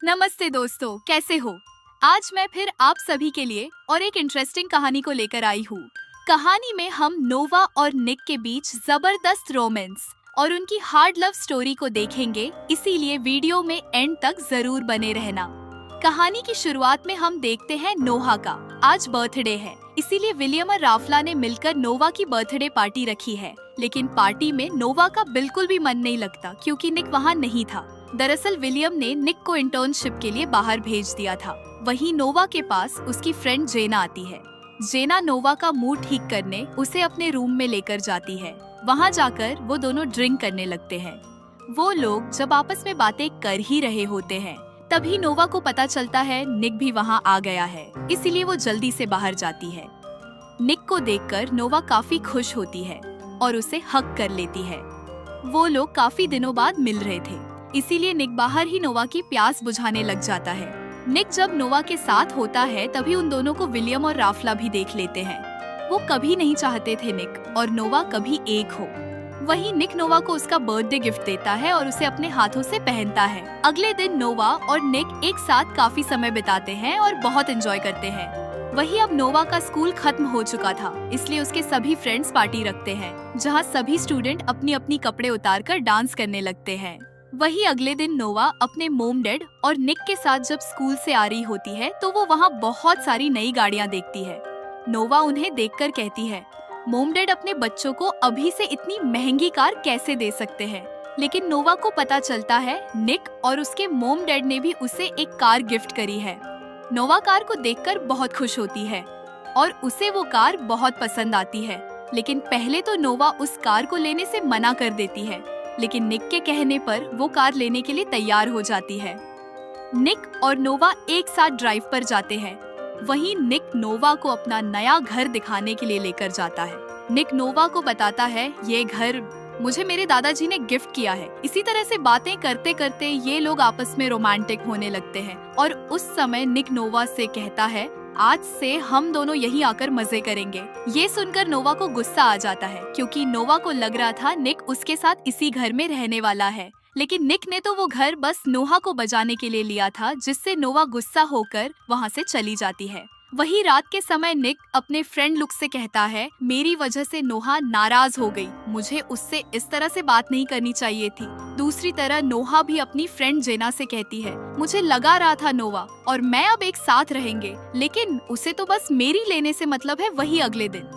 नमस्ते दोस्तों, कैसे हो? आज मैं फिर आप सभी के लिए और एक इंटरेस्टिंग कहानी को लेकर आई हूँ। कहानी में हम नोवा और निक के बीच जबरदस्त रोमांस और उनकी हार्ड लव स्टोरी को देखेंगे, इसीलिए वीडियो में एंड तक जरूर बने रहना। कहानी की शुरुआत में हम देखते हैं नोहा का आज बर्थडे है, इसीलिए विलियम और राफला ने मिलकर नोवा की बर्थडे पार्टी रखी है। लेकिन पार्टी में नोवा का बिल्कुल भी मन नहीं लगता क्योंकि निक वहाँ नहीं था। दरअसल विलियम ने निक को इंटर्नशिप के लिए बाहर भेज दिया था। वहीं नोवा के पास उसकी फ्रेंड जेना आती है। जेना नोवा का मूड ठीक करने उसे अपने रूम में लेकर जाती है। वहाँ जाकर वो दोनों ड्रिंक करने लगते हैं। वो लोग जब आपस में बातें कर ही रहे होते हैं, तभी नोवा को पता चलता है निक भी वहाँ आ गया है, इसीलिए वो जल्दी से बाहर जाती है। निक को देखकर नोवा काफी खुश होती है और उसे हक कर लेती है। वो लोग काफी दिनों बाद मिल रहे थे, इसीलिए निक बाहर ही नोवा की प्यास बुझाने लग जाता है। निक जब नोवा के साथ होता है तभी उन दोनों को विलियम और राफला भी देख लेते हैं। वो कभी नहीं चाहते थे निक और नोवा कभी एक हो। वहीं निक नोवा को उसका बर्थडे गिफ्ट देता है और उसे अपने हाथों से पहनता है। अगले दिन नोवा और निक एक साथ काफी समय बिताते हैं और बहुत एंजॉय करते हैं। वहीं अब नोवा का स्कूल खत्म हो चुका था, इसलिए उसके सभी फ्रेंड्स पार्टी रखते हैं, जहां सभी स्टूडेंट अपनी अपनी कपड़े उतारकर डांस करने लगते हैं। वहीं अगले दिन नोवा अपने मोम डैड और निक के साथ जब स्कूल से आ रही होती है तो वो वहाँ बहुत सारी नई गाड़ियाँ देखती है। नोवा उन्हें देखकर कहती है, मोम डैड अपने बच्चों को अभी से इतनी महंगी कार कैसे दे सकते हैं? लेकिन नोवा को पता चलता है निक और उसके मोम डैड ने भी उसे एक कार गिफ्ट करी है। नोवा कार को देखकर बहुत खुश होती है और उसे वो कार बहुत पसंद आती है। लेकिन पहले तो नोवा उस कार को लेने से मना कर देती है, लेकिन निक के कहने पर वो कार लेने के लिए तैयार हो जाती है। निक और नोवा एक साथ ड्राइव पर जाते हैं। वहीं निक नोवा को अपना नया घर दिखाने के लिए लेकर जाता है। निक नोवा को बताता है, ये घर मुझे मेरे दादाजी ने गिफ्ट किया है। इसी तरह से बातें करते करते ये लोग आपस में रोमांटिक होने लगते हैं और उस समय निक नोवा से कहता है, आज से हम दोनों यहीं आकर मजे करेंगे। ये सुनकर नोवा को गुस्सा आ जाता है क्योंकि नोवा को लग रहा था निक उसके साथ इसी घर में रहने वाला है। लेकिन निक ने तो वो घर बस नोहा को बजाने के लिए लिया था, जिससे नोवा गुस्सा होकर वहाँ से चली जाती है। वही रात के समय निक अपने फ्रेंड लुक से कहता है, मेरी वजह से नोहा नाराज हो गई, मुझे उससे इस तरह से बात नहीं करनी चाहिए थी। दूसरी तरह नोहा भी अपनी फ्रेंड जेना से कहती है, मुझे लगा रहा था नोवा और मैं अब एक साथ रहेंगे, लेकिन उसे तो बस मेरी लेने से मतलब है। वही अगले दिन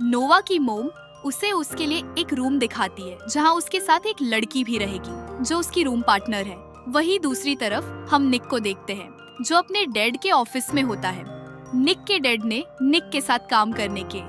नोवा की मोम उसे उसके लिए एक रूम दिखाती है, जहाँ उसके साथ एक लड़की भी रहेगी जो उसकी रूम पार्टनर है। वही दूसरी तरफ हम निक को देखते हैं, जो अपने डैड के ऑफिस में होता है। निक के डैड ने निक के साथ काम करने के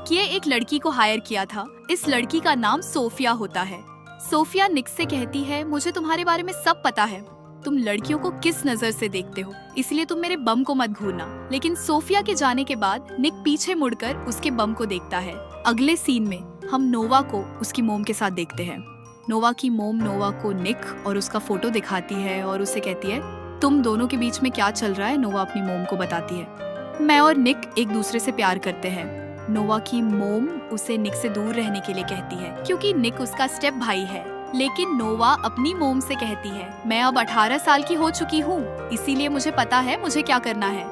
लिए एक लड़की को हायर किया था। इस लड़की का नाम सोफिया होता है। सोफिया निक से कहती है, मुझे तुम्हारे बारे में सब पता है, तुम लड़कियों को किस नजर से देखते हो, इसलिए तुम मेरे बम को मत घूरना। लेकिन सोफिया के जाने के बाद निक पीछे मुड़कर उसके बम को देखता है। अगले सीन में हम नोवा को उसकी मोम के साथ देखते हैं। नोवा की मोम नोवा को निक और उसका फोटो दिखाती है और उसे कहती है, तुम दोनों के बीच में क्या चल रहा है? नोवा अपनी मोम को बताती है, मैं और निक एक दूसरे से प्यार करते हैं। नोवा की मोम उसे निक से दूर रहने के लिए कहती है क्योंकि निक उसका स्टेप भाई है। लेकिन नोवा अपनी मोम से कहती है, मैं अब 18 साल की हो चुकी हूँ, इसीलिए मुझे पता है मुझे क्या करना है।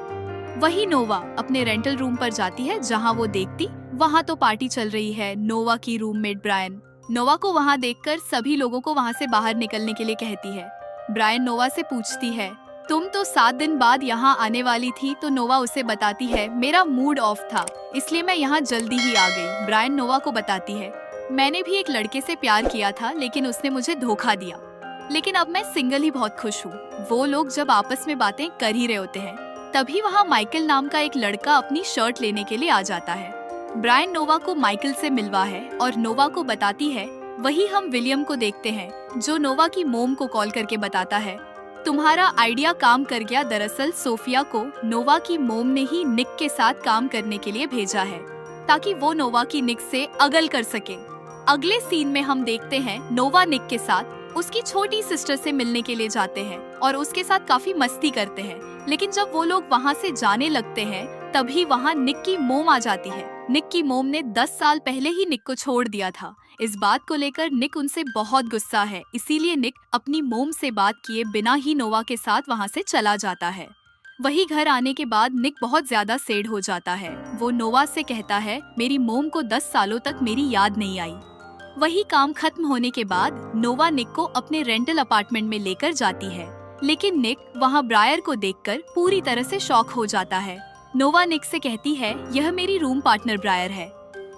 वही नोवा अपने रेंटल रूम पर जाती है, जहाँ वो देखती वहाँ तो पार्टी चल रही है। नोवा की रूममेट ब्रायन नोवा को वहाँ देखकर सभी लोगों को वहाँ से बाहर निकलने के लिए कहती है। ब्रायन नोवा से पूछती है, तुम तो 7 दिन बाद यहाँ आने वाली थी? तो नोवा उसे बताती है, मेरा मूड ऑफ था, इसलिए मैं यहाँ जल्दी ही आ गई। ब्रायन नोवा को बताती है, मैंने भी एक लड़के से प्यार किया था, लेकिन उसने मुझे धोखा दिया, लेकिन अब मैं सिंगल ही बहुत खुश हूँ। वो लोग जब आपस में बातें कर ही रहे होते हैं, तभी वहाँ माइकल नाम का एक लड़का अपनी शर्ट लेने के लिए आ जाता है। ब्रायन नोवा को माइकल से मिलवा है और नोवा को बताती है। वही हम विलियम को देखते हैं, जो नोवा की मोम को कॉल करके बताता है, तुम्हारा आइडिया काम कर गया। दरअसल सोफिया को नोवा की मोम ने ही निक के साथ काम करने के लिए भेजा है, ताकि वो नोवा की निक से अगल कर सके। अगले सीन में हम देखते हैं नोवा निक के साथ उसकी छोटी सिस्टर से मिलने के लिए जाते हैं और उसके साथ काफी मस्ती करते हैं। लेकिन जब वो लोग वहाँ से जाने लगते हैं, तभी वहाँ निक की मोम आ जाती है निक की मोम ने 10 साल पहले ही निक को छोड़ दिया था। इस बात को लेकर निक उनसे बहुत गुस्सा है, इसीलिए निक अपनी मोम से बात किए बिना ही नोवा के साथ वहाँ से चला जाता है। वही घर आने के बाद निक बहुत ज्यादा सैड हो जाता है। वो नोवा से कहता है, मेरी मोम को 10 सालों तक मेरी याद नहीं आई। वही काम खत्म होने के बाद नोवा निक को अपने रेंटल अपार्टमेंट में लेकर जाती है, लेकिन निक वहाँ ब्रायर को देखकर पूरी तरह से शॉक हो जाता है। नोवा निक से कहती है, यह मेरी रूम पार्टनर ब्रायर है।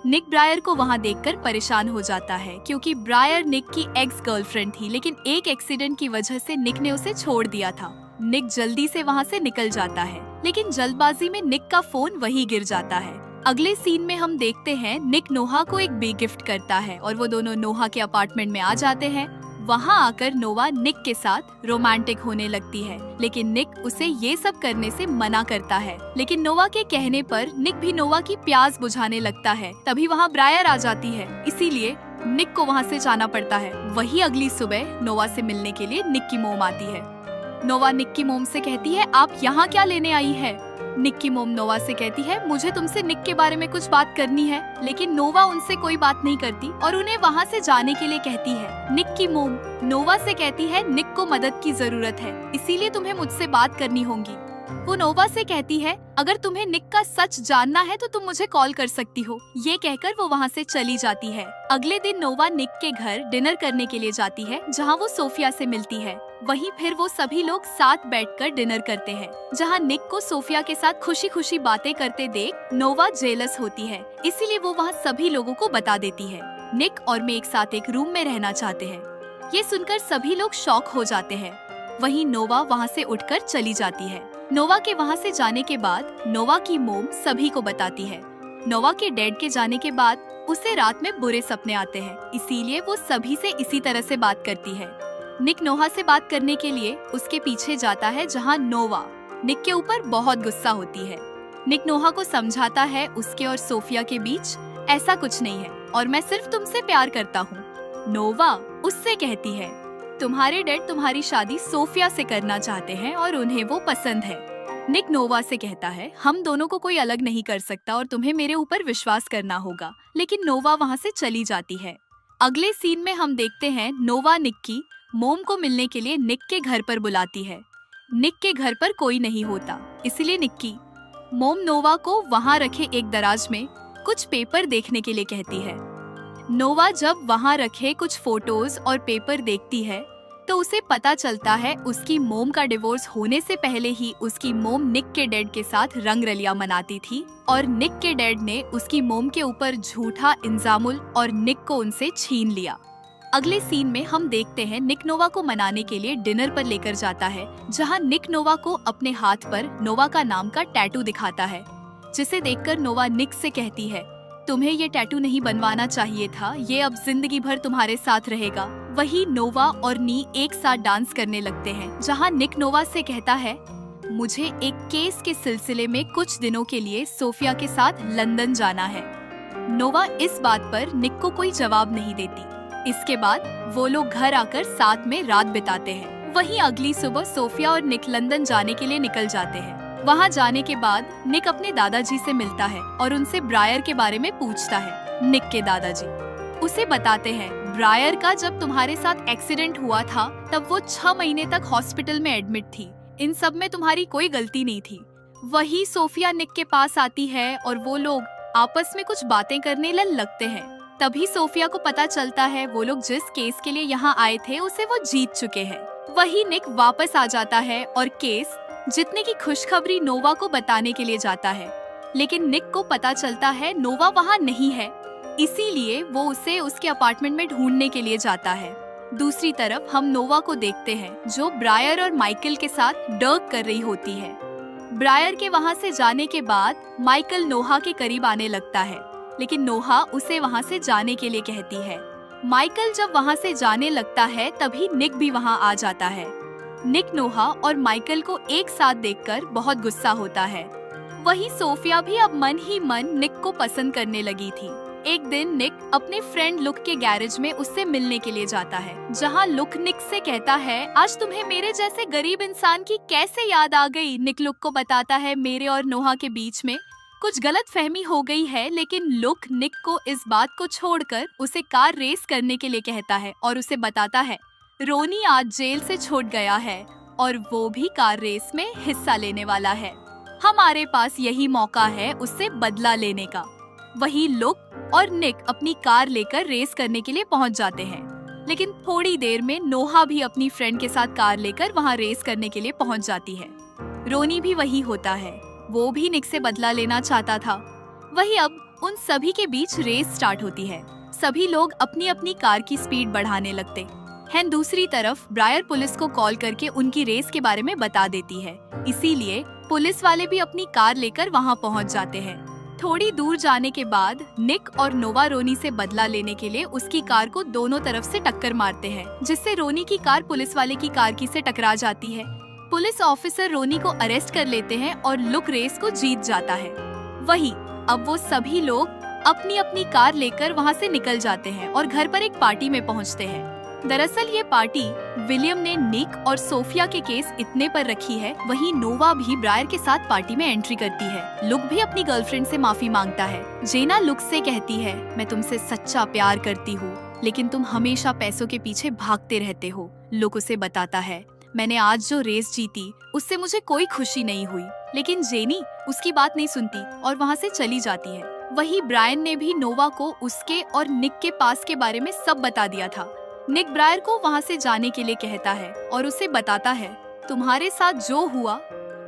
निक ब्रायर को वहाँ देखकर परेशान हो जाता है, क्योंकि ब्रायर निक की एक्स गर्लफ्रेंड थी, लेकिन एक एक्सीडेंट की वजह से निक ने उसे छोड़ दिया था। निक जल्दी से वहाँ से निकल जाता है, लेकिन जल्दबाजी में निक का फोन वहीं गिर जाता है। अगले सीन में हम देखते हैं निक नोहा को एक बिग गिफ्ट करता है और वो दोनों नोहा के अपार्टमेंट में आ जाते हैं। वहाँ आकर नोवा निक के साथ रोमांटिक होने लगती है, लेकिन निक उसे ये सब करने से मना करता है। लेकिन नोवा के कहने पर निक भी नोवा की प्यास बुझाने लगता है। तभी वहाँ ब्रायर आ जाती है, इसीलिए निक को वहाँ से जाना पड़ता है। वही अगली सुबह नोवा से मिलने के लिए निक की मोम आती है। नोवा निक की मोम से कहती है, आप यहाँ क्या लेने आई है? निक की मोम नोवा से कहती है, मुझे तुमसे निक के बारे में कुछ बात करनी है। लेकिन नोवा उनसे कोई बात नहीं करती और उन्हें वहाँ से जाने के लिए कहती है। निक की मोम नोवा से कहती है, निक को मदद की जरूरत है, इसीलिए तुम्हें मुझसे बात करनी होगी। वो नोवा से कहती है, अगर तुम्हें निक का सच जानना है तो तुम मुझे कॉल कर सकती हो। ये कहकर वो वहाँ से चली जाती है। अगले दिन नोवा निक के घर डिनर करने के लिए जाती है, जहाँ वो सोफिया से मिलती है। वहीं फिर वो सभी लोग साथ बैठकर डिनर करते हैं, जहाँ निक को सोफिया के साथ खुशी खुशी बातें करते देख नोवा जेलस होती है, इसीलिए वो वहाँ सभी लोगों को बता देती है। निक और मैं एक साथ एक रूम में रहना चाहते हैं। ये सुनकर सभी लोग शॉक हो जाते हैं। वहीं नोवा वहाँ से उठकर चली जाती है। नोवा के वहाँ से जाने के बाद नोवा की मोम सभी को बताती है। नोवा के डैड के जाने के बाद उसे रात में बुरे सपने आते हैं, इसीलिए वो सभी से इसी तरह से बात करती है। निक नोहा से बात करने के लिए उसके पीछे जाता है, जहाँ नोवा निक के ऊपर बहुत गुस्सा होती है। निक नोहा को समझाता है, उसके और सोफिया के बीच ऐसा कुछ नहीं है और मैं सिर्फ तुमसे प्यार करता हूँ। नोवा उससे कहती है, तुम्हारे डैड तुम्हारी शादी सोफिया से करना चाहते हैं और उन्हें वो पसंद है। निक नोवा से कहता है, हम दोनों को कोई अलग नहीं कर सकता और तुम्हें मेरे ऊपर विश्वास करना होगा। लेकिन नोवा वहाँ से चली जाती है। अगले सीन में हम देखते हैं नोवा निक की मोम को मिलने के लिए निक के घर पर बुलाती है। निक के घर पर कोई नहीं होता, इसलिए निक की मोम नोवा को वहाँ रखे एक दराज में कुछ पेपर देखने के लिए कहती है। नोवा जब वहाँ रखे कुछ फोटोज और पेपर देखती है तो उसे पता चलता है उसकी मोम का डिवोर्स होने से पहले ही उसकी मोम निक के डैड के साथ रंगरलिया मनाती थी और निक के डैड ने उसकी मोम के ऊपर झूठा इंजामुल और निक को उनसे छीन लिया। अगले सीन में हम देखते हैं निक नोवा को मनाने के लिए डिनर पर लेकर जाता है, जहां निक नोवा को अपने हाथ पर नोवा का नाम का टैटू दिखाता है, जिसे देखकर नोवा निक से कहती है, तुम्हें ये टैटू नहीं बनवाना चाहिए था, ये अब जिंदगी भर तुम्हारे साथ रहेगा। वही नोवा और नी एक साथ डांस करने लगते हैं, जहां निक नोवा से कहता है, मुझे एक केस के सिलसिले में कुछ दिनों के लिए सोफिया के साथ लंदन जाना है। नोवा इस बात पर निक को कोई जवाब नहीं देती। इसके बाद वो लोग घर आकर साथ में रात बिताते हैं। वहीं अगली सुबह सोफिया और निक लंदन जाने के लिए निकल जाते हैं। वहाँ जाने के बाद निक अपने दादाजी से मिलता है और उनसे ब्रायर के बारे में पूछता है। निक के दादाजी उसे बताते हैं, ब्रायर का जब तुम्हारे साथ एक्सीडेंट हुआ था तब वो 6 महीने तक हॉस्पिटल में एडमिट थी। इन सब में तुम्हारी कोई गलती नहीं थी। वही सोफिया निक के पास आती है और वो लोग आपस में कुछ बातें करने लगते हैं। तभी सोफिया को पता चलता है वो लोग जिस केस के लिए यहाँ आए थे उसे वो जीत चुके हैं। वही निक वापस आ जाता है और केस जीतने की खुशखबरी नोवा को बताने के लिए जाता है, लेकिन निक को पता चलता है नोवा वहाँ नहीं है, इसीलिए वो उसे उसके अपार्टमेंट में ढूंढने के लिए जाता है। दूसरी तरफ हम नोवा को देखते हैं जो ब्रायर और माइकल के साथ डर्क कर रही होती है। ब्रायर के वहाँ से जाने के बाद माइकल नोहा के करीब आने लगता है, लेकिन नोहा उसे वहाँ से जाने के लिए कहती है। माइकल जब वहाँ से जाने लगता है तभी निक भी वहाँ आ जाता है। निक नोहा और माइकल को एक साथ देखकर बहुत गुस्सा होता है। वही सोफिया भी अब मन ही मन निक को पसंद करने लगी थी। एक दिन निक अपने फ्रेंड लुक के गैरेज में उससे मिलने के लिए जाता है, जहाँ लुक निक से कहता है, आज तुम्हें मेरे जैसे गरीब इंसान की कैसे याद आ गई। निक लुक को बताता है मेरे और नोहा के बीच में कुछ गलतफहमी हो गई है, लेकिन लुक निक को इस बात को छोड़कर उसे कार रेस करने के लिए कहता है और उसे बताता है रोनी आज जेल से छूट गया है और वो भी कार रेस में हिस्सा लेने वाला है। हमारे पास यही मौका है उससे बदला लेने का। वही लुक और निक अपनी कार लेकर रेस करने के लिए पहुंच जाते हैं, लेकिन थोड़ी देर में नोहा भी अपनी फ्रेंड के साथ कार लेकर वहां रेस करने के लिए पहुंच जाती है। रोनी भी वही होता है, वो भी निक से बदला लेना चाहता था। वही अब उन सभी के बीच रेस स्टार्ट होती है। सभी लोग अपनी अपनी कार की स्पीड बढ़ाने लगते हैं। दूसरी तरफ ब्रायर पुलिस को कॉल करके उनकी रेस के बारे में बता देती है, इसीलिए पुलिस वाले भी अपनी कार लेकर वहां पहुंच जाते हैं। थोड़ी दूर जाने के बाद निक और नोवा रोनी से बदला लेने के लिए उसकी कार को दोनों तरफ से टक्कर मारते हैं, जिससे रोनी की कार पुलिस वाले की कार की से टकरा जाती है। पुलिस ऑफिसर रोनी को अरेस्ट कर लेते हैं और लुक रेस को जीत जाता है। वही अब वो सभी लोग अपनी अपनी कार लेकर वहाँ से निकल जाते हैं और घर पर एक पार्टी में पहुँचते हैं। दरअसल ये पार्टी विलियम ने निक और सोफिया के केस इतने पर रखी है। वहीं नोवा भी ब्रायर के साथ पार्टी में एंट्री करती है। लुक भी अपनी गर्लफ्रेंड से माफी मांगता है। जेना लुक से कहती है, मैं तुमसे सच्चा प्यार करती हूँ, लेकिन तुम हमेशा पैसों के पीछे भागते रहते हो। लुक उसे बताता है, मैंने आज जो रेस जीती उससे मुझे कोई खुशी नहीं हुई, लेकिन जेनी उसकी बात नहीं सुनती और वहाँ से चली जाती है। वही ब्रायन ने भी नोवा को उसके और निक के पास के बारे में सब बता दिया था। निक ब्रायर को वहाँ से जाने के लिए कहता है और उसे बताता है, तुम्हारे साथ जो हुआ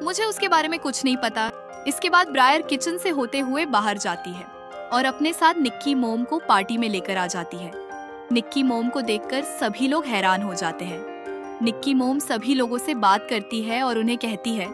मुझे उसके बारे में कुछ नहीं पता। इसके बाद ब्रायर किचन से होते हुए बाहर जाती है और अपने साथ निक्की मोम को पार्टी में लेकर आ जाती है। निक्की मोम को देखकर सभी लोग हैरान हो जाते हैं। निक्की मोम सभी लोगों से बात करती है और उन्हें कहती है,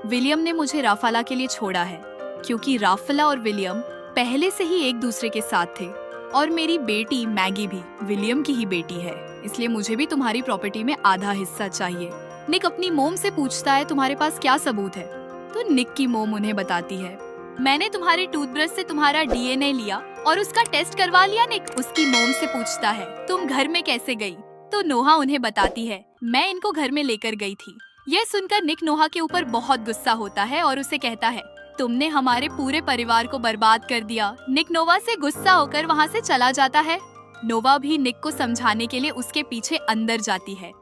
विलियम ने मुझे राफाला के लिए छोड़ा है, क्योंकि राफाला और विलियम पहले से ही एक दूसरे के साथ थे और मेरी बेटी मैगी भी विलियम की ही बेटी है, इसलिए मुझे भी तुम्हारी प्रॉपर्टी में आधा हिस्सा चाहिए। निक अपनी मोम से पूछता है, तुम्हारे पास क्या सबूत है? तो निक की मोम उन्हें बताती है, मैंने तुम्हारे टूथब्रश से तुम्हारा डीएनए लिया और उसका टेस्ट करवा लिया। निक उसकी मोम से पूछता है, तुम घर में कैसे गई? तो नोहा उन्हें बताती है, मैं इनको घर में लेकर गई थी। यह सुनकर निक नोहा के ऊपर बहुत गुस्सा होता है और उसे कहता है, तुमने हमारे पूरे परिवार को बर्बाद कर दिया। निक नोवा से गुस्सा होकर वहाँ से चला जाता है। नोवा भी निक को समझाने के लिए उसके पीछे अंदर जाती है,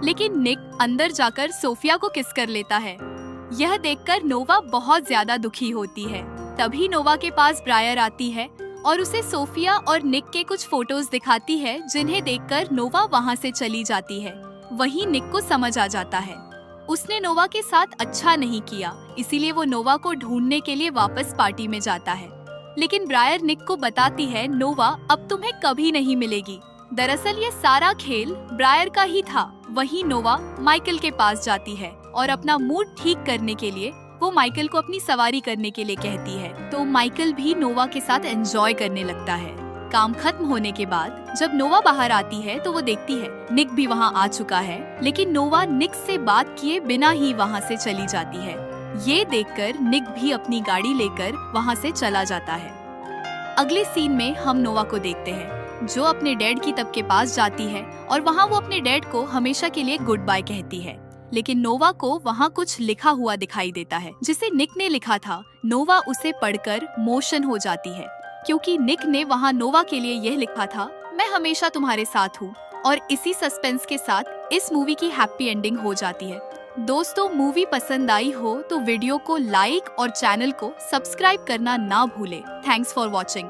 लेकिन निक अंदर जाकर सोफिया को किस कर लेता है। यह देखकर नोवा बहुत ज्यादा दुखी होती है। तभी नोवा के पास ब्रायर आती है और उसे सोफिया और निक के कुछ फोटोज दिखाती है, जिन्हें देखकर नोवा वहाँ से चली जाती है। वहीं निक को समझ आ जाता है उसने नोवा के साथ अच्छा नहीं किया, इसीलिए वो नोवा को ढूंढने के लिए वापस पार्टी में जाता है। लेकिन ब्रायर निक को बताती है, नोवा अब तुम्हें कभी नहीं मिलेगी। दरअसल ये सारा खेल ब्रायर का ही था। वहीं नोवा माइकल के पास जाती है और अपना मूड ठीक करने के लिए वो माइकल को अपनी सवारी करने के लिए कहती है। तो माइकल भी नोवा के साथ एंजॉय करने लगता है। काम खत्म होने के बाद जब नोवा बाहर आती है तो वो देखती है निक भी वहाँ आ चुका है, लेकिन नोवा निक से बात किए बिना ही वहाँ से चली जाती है। ये देखकर निक भी अपनी गाड़ी लेकर वहाँ से चला जाता है। अगले सीन में हम नोवा को देखते हैं, जो अपने डैड की तब के पास जाती है और वहाँ वो अपने डैड को हमेशा के लिए गुड बाय कहती है। लेकिन नोवा को वहाँ कुछ लिखा हुआ दिखाई देता है, जिसे निक ने लिखा था। नोवा उसे पढ़कर मोशन हो जाती है, क्योंकि निक ने वहाँ नोवा के लिए यह लिखा था, मैं हमेशा तुम्हारे साथ हूँ। और इसी सस्पेंस के साथ इस मूवी की हैप्पी एंडिंग हो जाती है। दोस्तों, मूवी पसंद आई हो तो वीडियो को लाइक और चैनल को सब्सक्राइब करना ना भूलें। Thanks for watching.